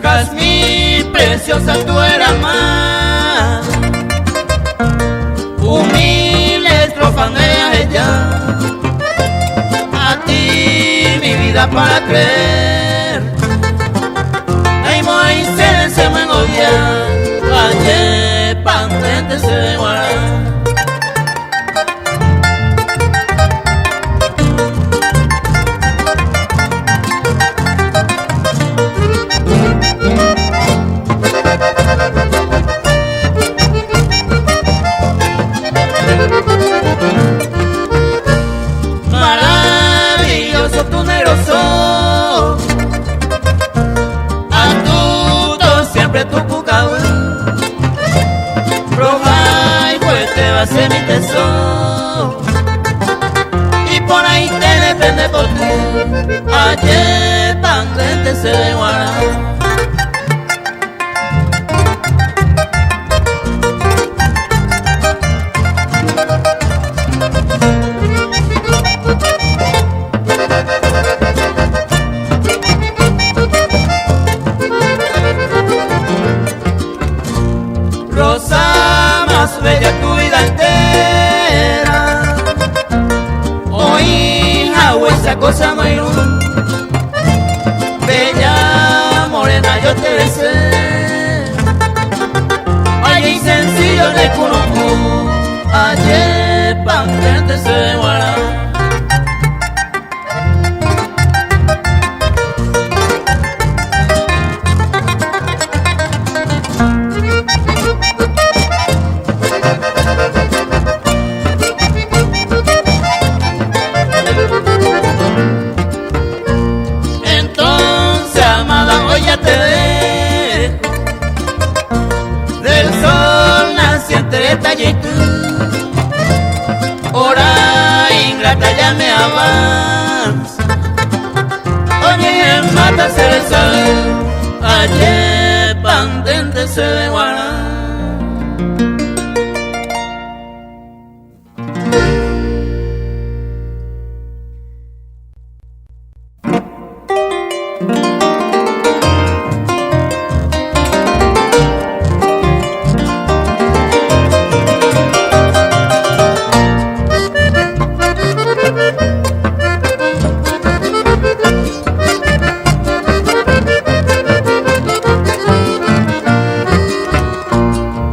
Jazmín preciosa, tú eras más humilde, estrofanea ella. A ti mi vida para creer. Ay, Moisés se me odia, ayer pandente se guarda. Maravilloso tu negro sol, astuto siempre tu cucao, roja y fuerte va a ser mi tesoro, y por ahí te depende por ti, ayer pandente se guarda. Rosa más bella tu vida entera, oh hija, o esa cosa muy bella, morena, yo te besé. Ay, sencillo de Cunucú, ayer pandente se guarda. Entonces, amada, hoy ya te dejo, del sol naciente estallé tú. Hora ingrata ya me avanza, oye, mata ser el sol, ayer pandente se guarda.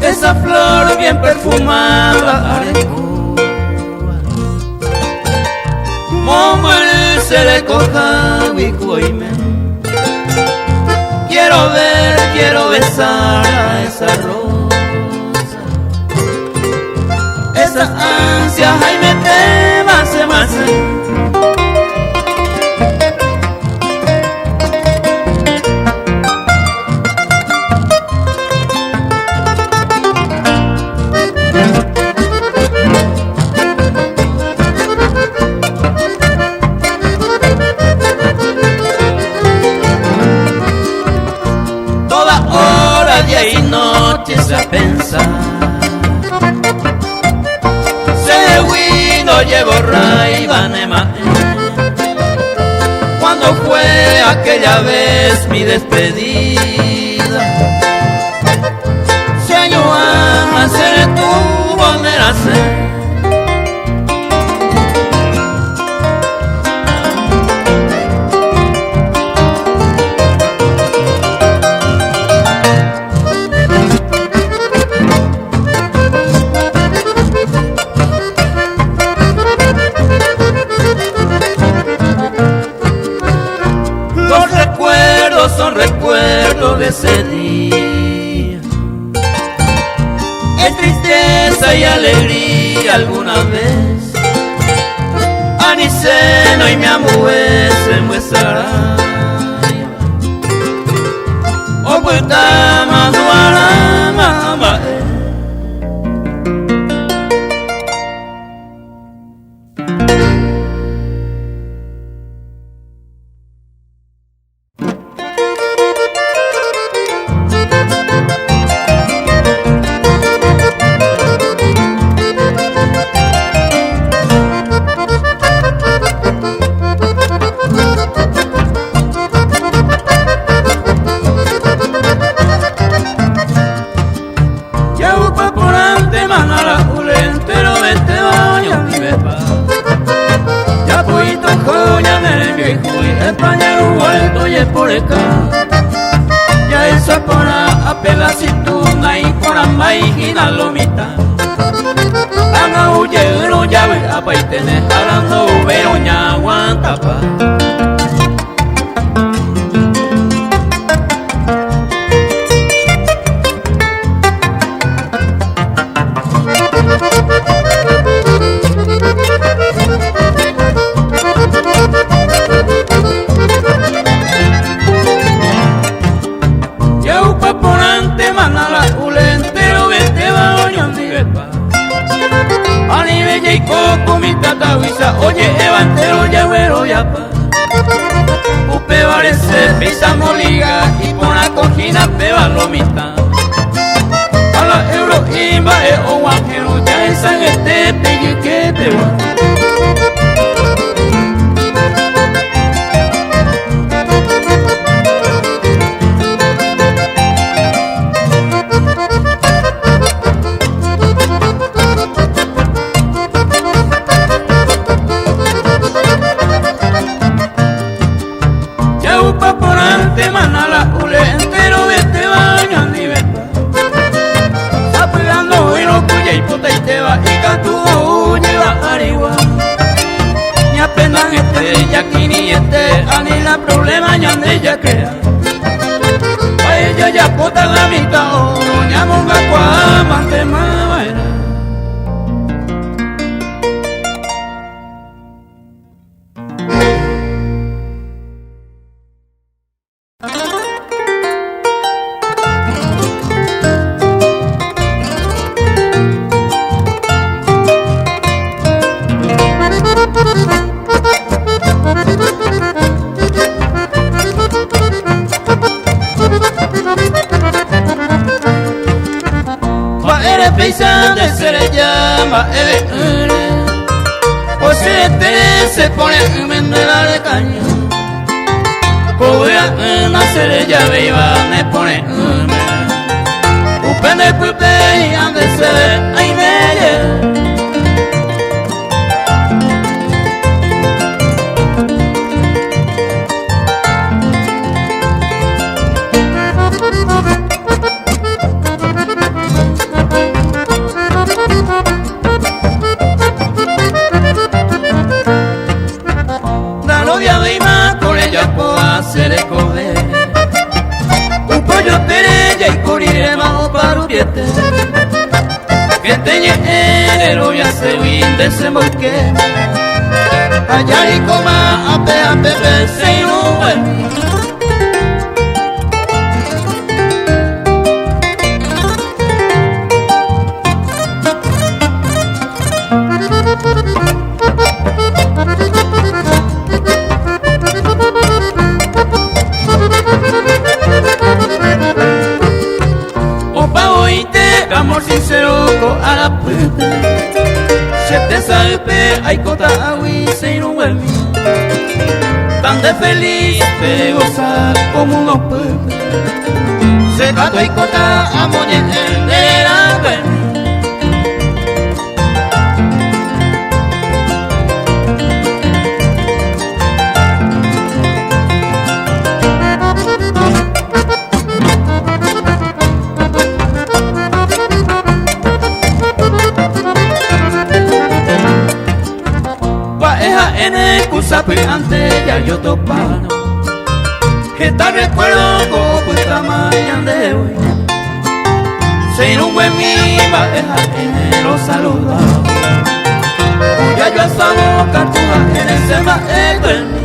Esa flor bien perfumada, como el se le coja Wicoime. Quiero ver, quiero besar a esa rosa, esa ansia, ay, me tema, se me hace. Día y noche se pensa, se huido llevo raibanema. Cuando fue aquella vez mi despedida, sueño a ser tu volver a ser. Son recuerdos de ese día. leka ya esa pora apela situna y pora maigina lomita anga uye uno llave apa itene hablando pero ñaguanta pa oye, evantero ya güero ya pa upe varese pisa moliga y por la cojina peba lomita a la euro imba o guajero ya en san este pegue que te va te manda la ule entero vete baño ni veta sapilando y no cuya y puta y te va y cantudo lleva arriba ni apenas este ya aquí ni este ani la problema ya de ella crea pa ella ya puta la mitad o ya monga cua mante mamaera. De se le llama o se pone en la caña Coya se le llave y va me pone upende pupe y ande se le ay me se le coge un pollo terella y corire bajo para un diete que teñe en el ya se vinde se molque allá y coma a pepe se inúbe amor sincero a la puta se te salpe hay cota agui se inúbe tan de feliz de gozar como unos pueblos se gato y cota amor en el de la ven en el cusape ante ya yo topano que tal recuerdo como puesta mañana de hoy sin un buen mima deja en los saludados ya yo asado cartuja en ese maestro en mí.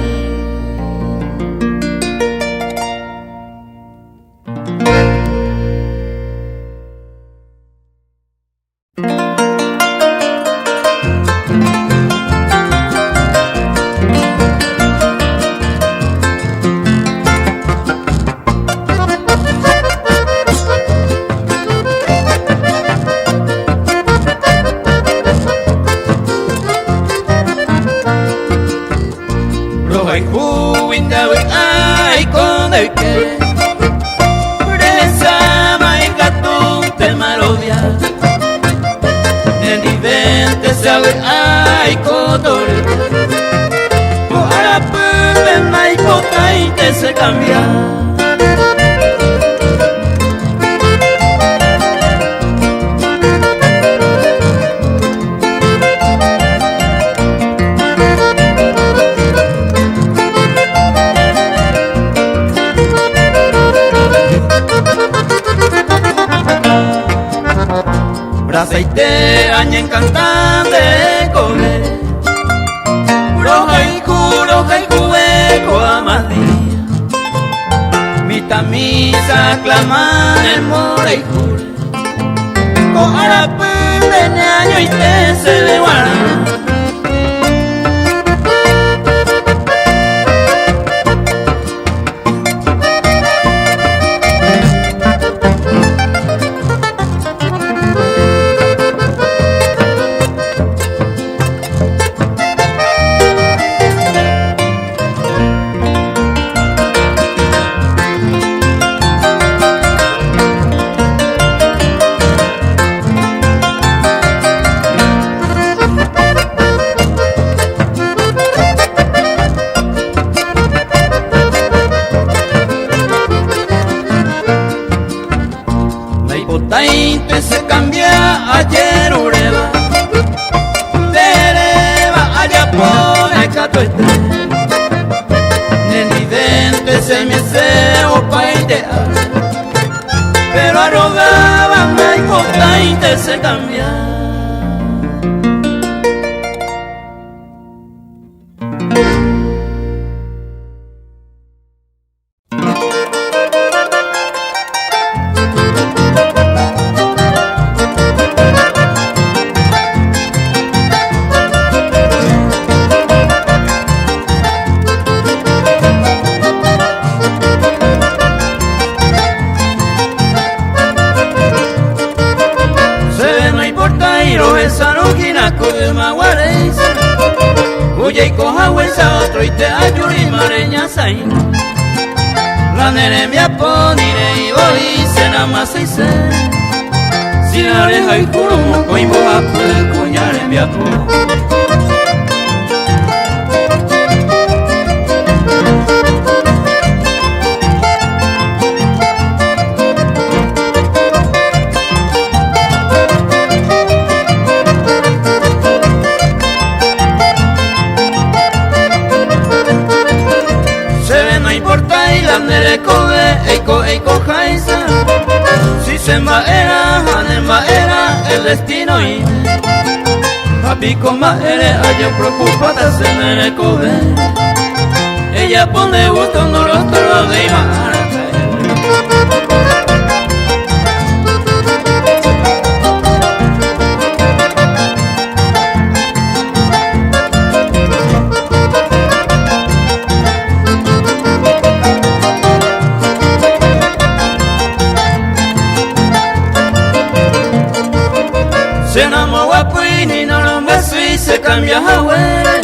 Ay, cotor, o a la puta, te se cambia. Aceite añen cantante coge roja y cueco amadía mita misa claman el more y jure con arapén de año y te se le guarda. Tainte se cambia ayer ureba, tereba allá pone cato este, nenidente se me hace opa ideal, pero arrogaban ay con tainte se cambia. Cuya y coja huesa otro y te ayuri mareña sain la nere me aponire y voy se nada más y se si la deja y curumo coimbo a pude cuñare me apo. Eiko jaisa, si se maera, hane maera, el destino y papi con maere, allá preocupada se me coge. Ella pone gusto, no lo toro de imar. Se enamoró guapo y ni no lo beso y se cambia a huele.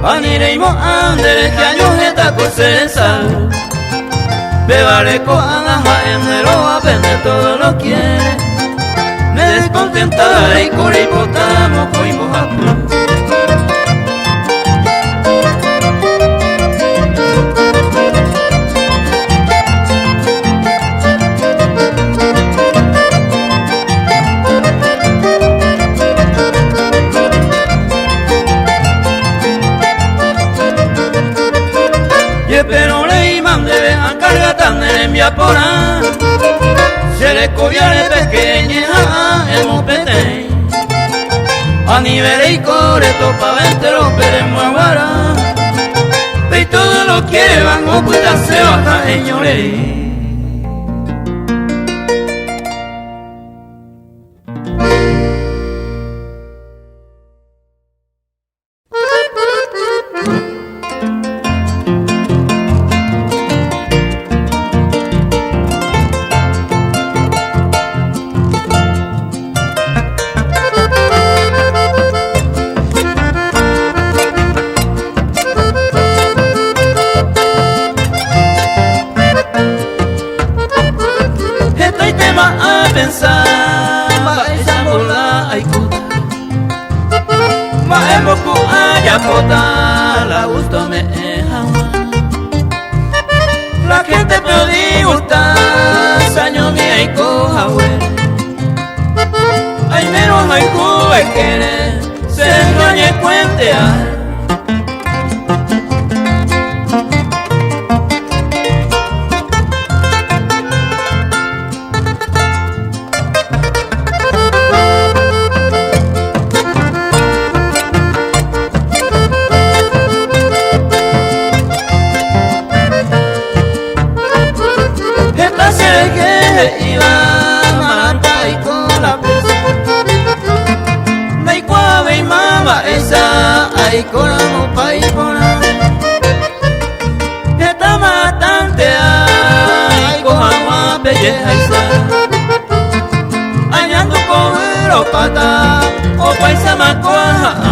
Anire y mo andere que año jeta cosesa. Bebaré con anaja en el ojo vende todo lo quiere. Me descontentaré y corre y botamos con y mojapón. Pero le iman debe a carga tan envia por ahí. Se le cobiare pequeña el mopete. A nivel y coreto pa' ventero pero muevara. Y todo lo quiere van o puta se baja señores. Maemboku ayapota la gusto me hawa La gente puede gustar, saño mi ay coja bueno. Ay menos ay cube quiere, se engañe cuentear. Iba mata y con la presa Nay cuave y mama esa ay con la mopa y con la Esta matante ay con agua pelleja esa Añando con pata o paisa macuaja.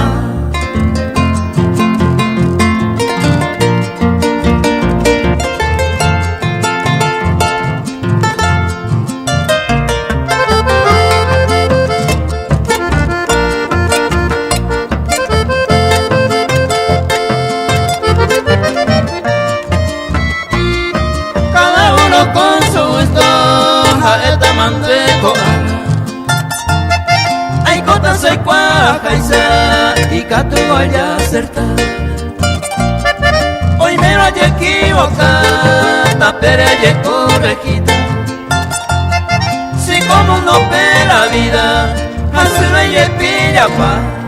Con su estoja esta manteco ay cota se cuaja y catu vaya acertar hoy me lo haya equivocado pero haya corregida si como no ve la vida así no hay pilla pa.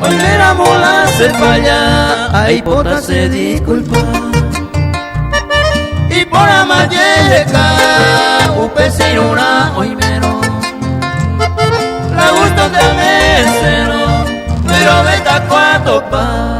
Hoy la mola se falla, ay pota se disculpa y por la malleca upe sin una hoy menos la gusto de mesero pero vete cuatro pa.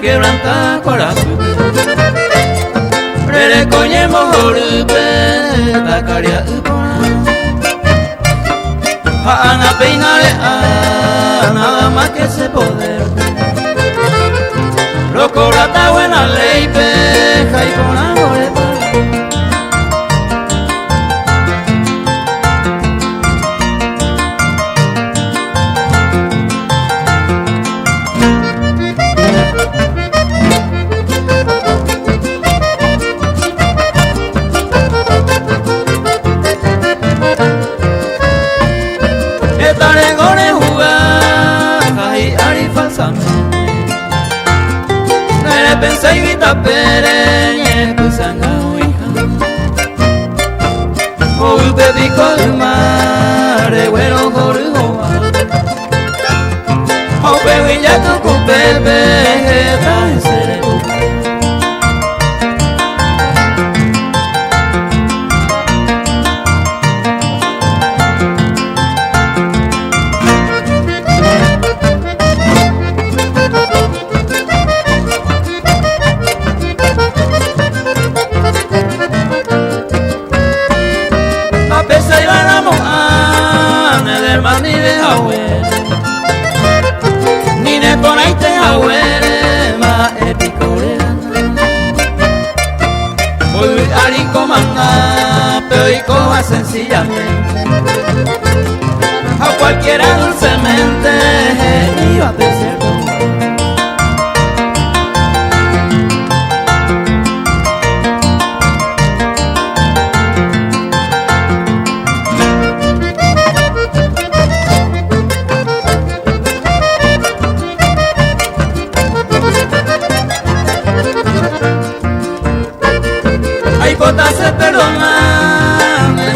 quebranta corazón. Rere coñe mojorupe, tacaria upona. Ana peinare nada más que ese poder. Loco rata buena ley, peja y con agorepa. Estaré con el jugar y ari falsamente. Nere pensé y grita pere y kusanga uija. O bebi colmare bueno goruwa. O bebi ya tu cupepe eta esere. Ni de abuelo, ni de por ahí te abuelo, más epicorera. Hoy arico manda, pero y coja sencillamente. A cualquiera dulcemente iba a pensar como. Se perdona,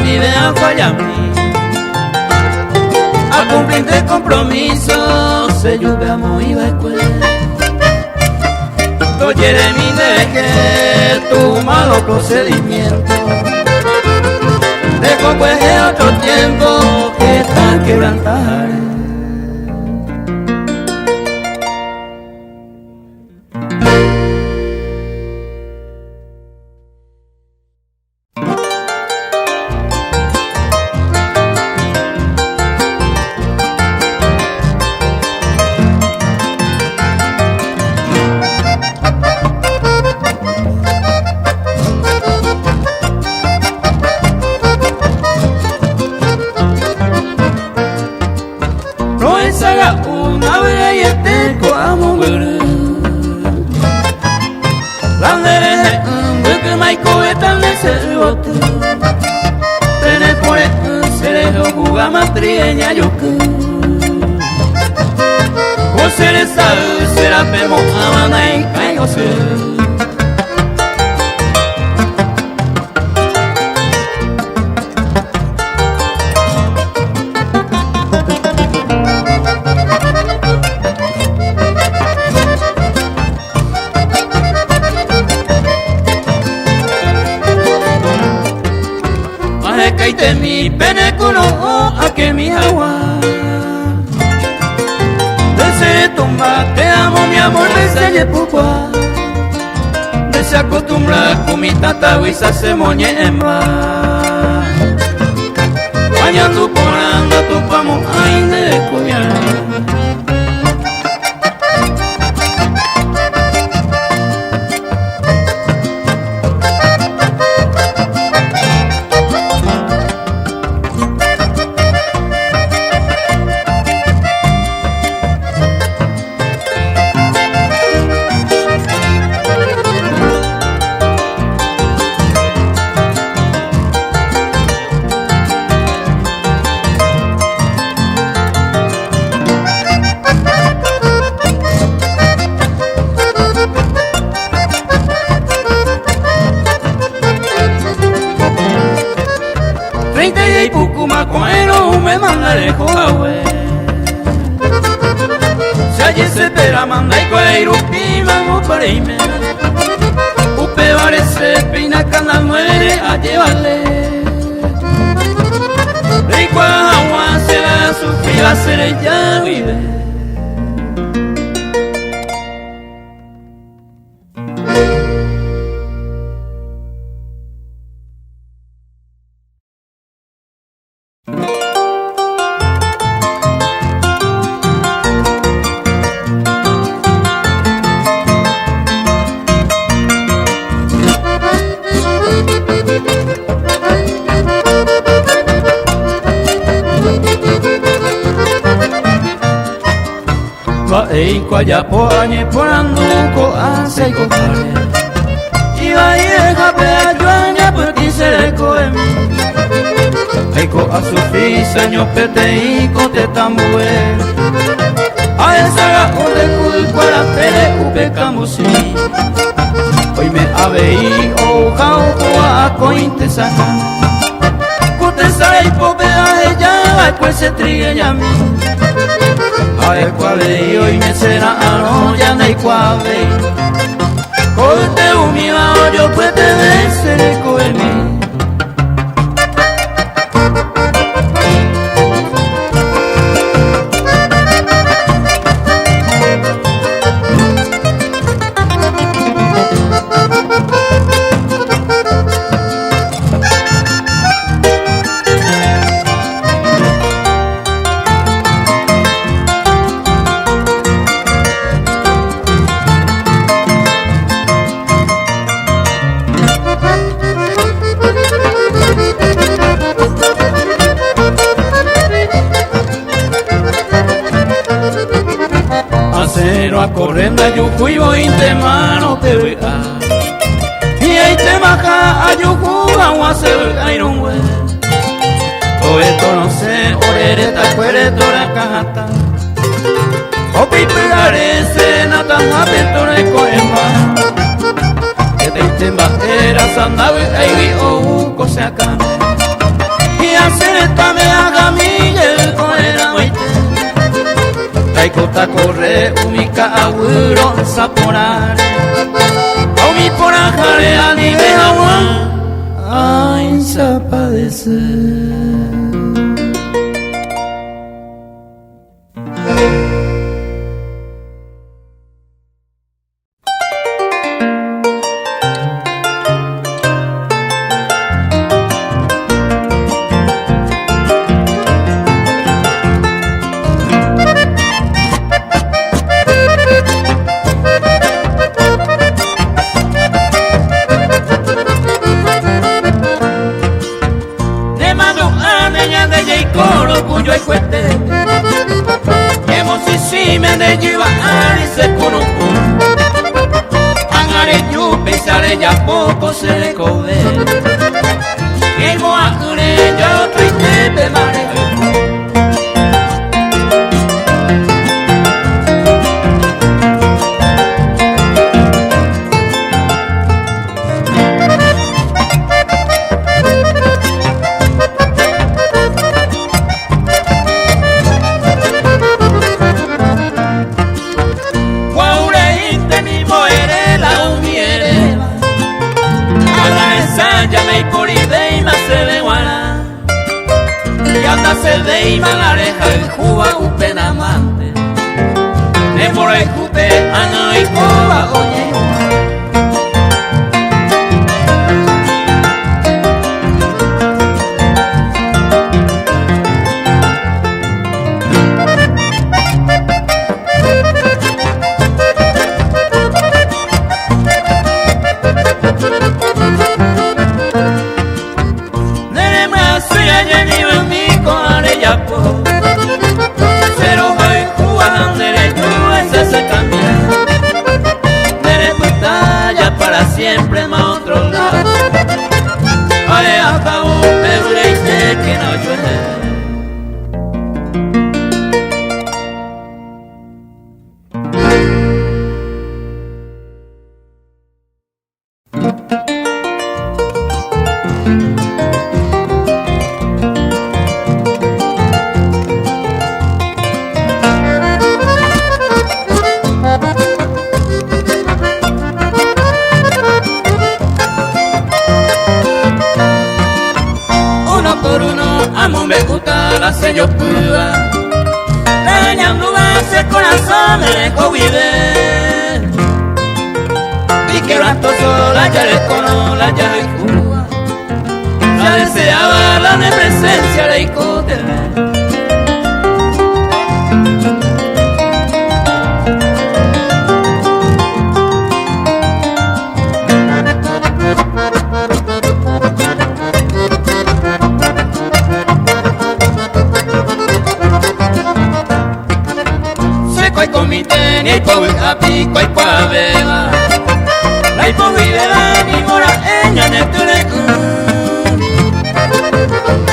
mi idea falla a mí. A cumplir de compromiso, se lluvia muy iba a escuela. No quiere mi deje tu malo procedimiento. Dejo pues de otro tiempo que está quebrantar. Una vez y este como la nere que mai coeta le se bote tener por el cerebro jugar más trieña yo que o será será pemo amana y caigo ser. Caite mi peneculo a que mi agua desde tumba te amo mi amor desde pupua desde acostumbrar con mi tata huisa se moñe en mar bañando por anda topamos ay de descubierta. Y pucuma cuero me manda lejos a hue si allí se espera manda y cuero pima no para irme upe parece pina canal muere a llevarle y cuando agua se la sufrir a ser ella vive Aba eiko ayapo añe poranduko aseiko kare Iba ieja pe ayuaña porque sereko emi Eiko asufi seño pete iko te tambue A esa ga ode kulkwara pere upe kamusi Hoy me abei o kaukoa kointe saka Kute sarai pobe a ella pues se trigue yami Ae kuabei hoy me será ano ya nei kuabei Kote umiwa oyo puete vencer koemi A correnda yuku y voy te mano te vea y ahí te baja a yuku a hacer iron we o esto no sé orereta cuereto la cajata o pipegare se nata aperto de coema que te temba era sandabe ahí o cosa acá y hacer esta me haga mille coera Taikota corre umika aguro saporar Omi porajare anime hawa Ain sapadecer ya poco se le code Llego a cure yo triste de mare Se de malareja el juba upen amante Ne por el jupe ano y coba oye siempre más otro lado. Ay, acabó, pero le dice que no llueve. Me gusta la sello pura dañando ese corazón me dejó vivir y que rato sola ya le cono la ya le cuba ya deseaba la presencia de icote Guay comité ni pobre api guay pa beba. La hipovivera ni mora enya netule.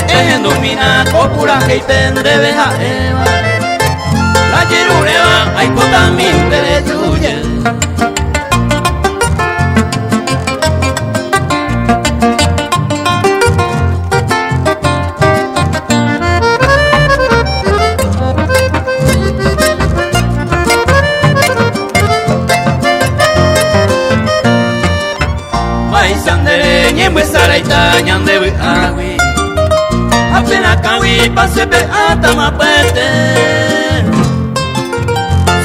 En domina copura que tende beja eva. La yerureva hay también te destruye. Ñande we agui apenas cawi pase pe atama pete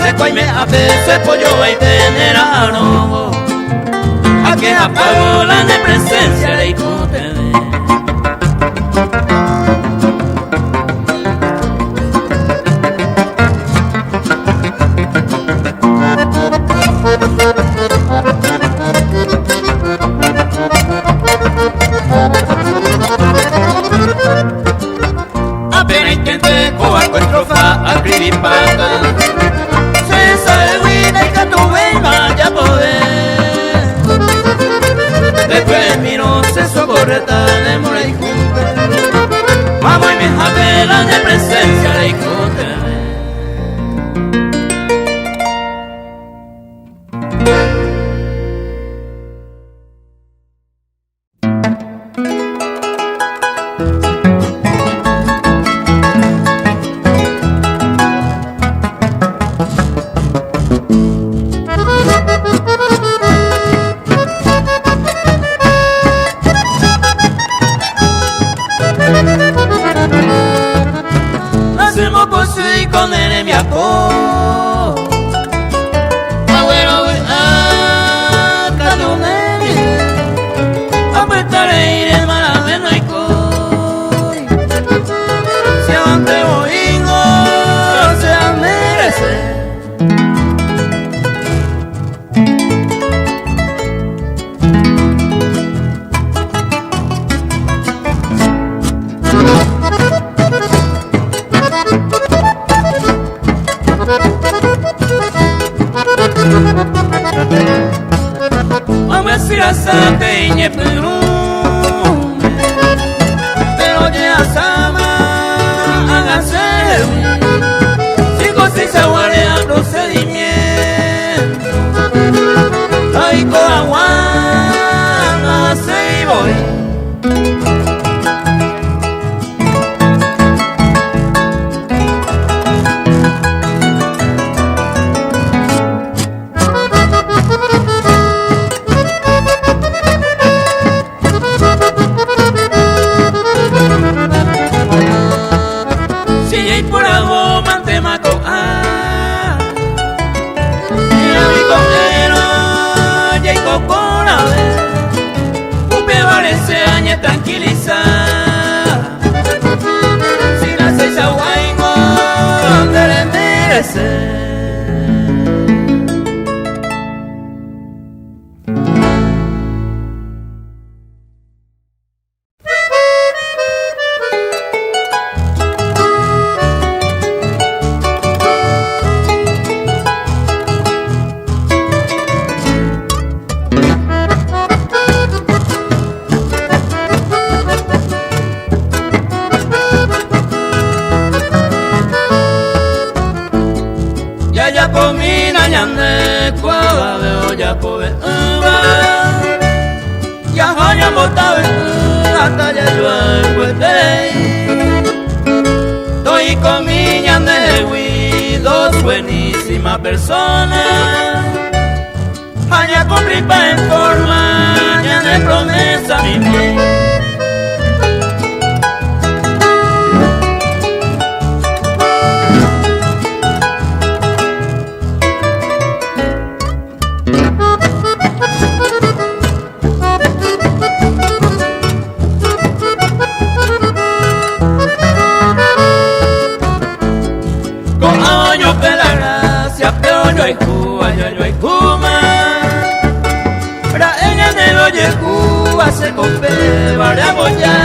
se coy me ape se pollo y tener a no a que apago la de presencia de icote. Se sabe buena y que tu venga ya poder. Después miro se socorreta de mora y cumple. Vamos y me javela de presencia de icote. Hacemos por su y con el mi apo. Abuelo, catonere. Apretaré ir el maraveno y coi. Si avante boingo, se merece. Mama sirasate inye peru pero ya sama hágase sigo sin saguare a procedimiento ay con agua hace y voy. Tranquilizar si la seisa guayngo donde le merece. Ya pomina ñande cuava veo ya pove ya haya motabe hasta ya yo cuete estoy con mi ñande wi dos buenísimas personas haya cumplir pa en forma ñande promesa mi bien. Se compre variamos ya.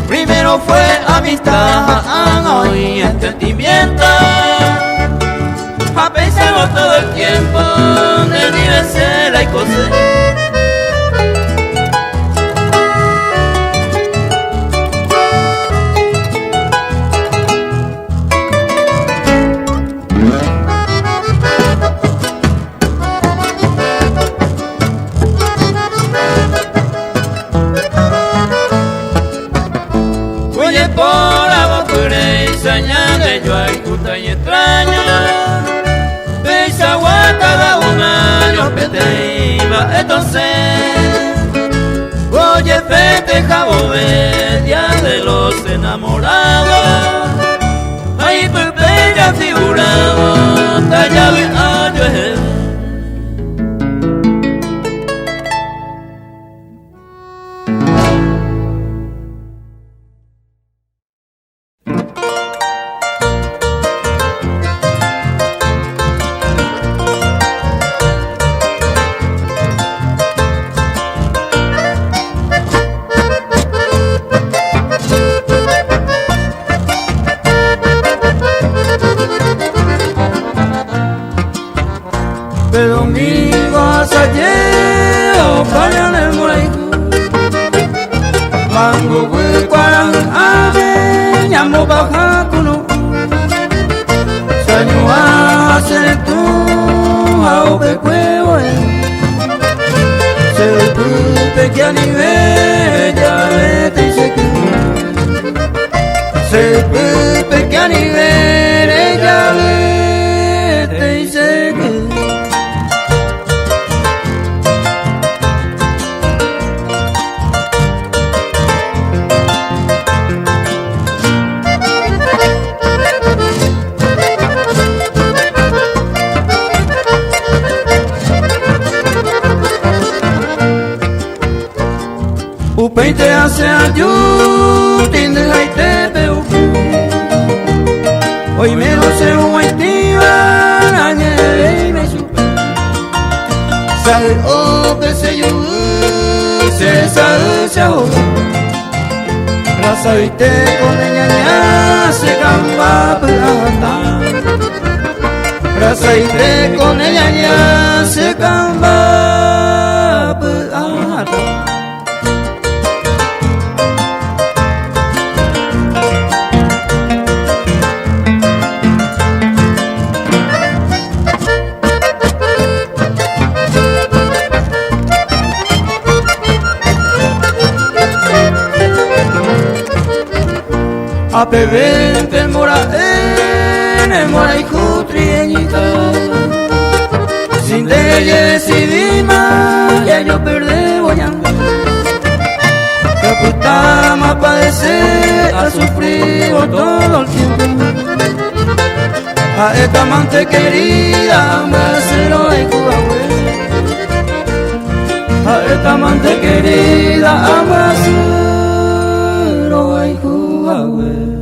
Primero fue amistad y entendimiento. pete iba entonces. Oye, festejamos el día de los enamorados. Ahí Pepe figuraba, tallaba el año. De domingo a sayeo, playa del Moraico. Mango huecuarán ave, llamo baja cuno. Saño a hacer tú, a ope cuevo. Se pupe que a nivel, ya vete y se que. Se pupe que a nivel, ya vete y se que. Upeite hace ayu, tinde haite peu. Hoy me lo sé un haitiban, añe me supe. Sale o que se yu, se sale se ahoga. Raza viste con ella ya se camba plata. Raza viste con ella ya se camba plata. A pebente el mora y jutrieñita. Sin leyes y dima, ya yo perdí boyando. Que más padecer, a sufrir todo el tiempo. A esta amante querida, más se lo hay jugawe. A esta amante querida, más se lo hay jugawe.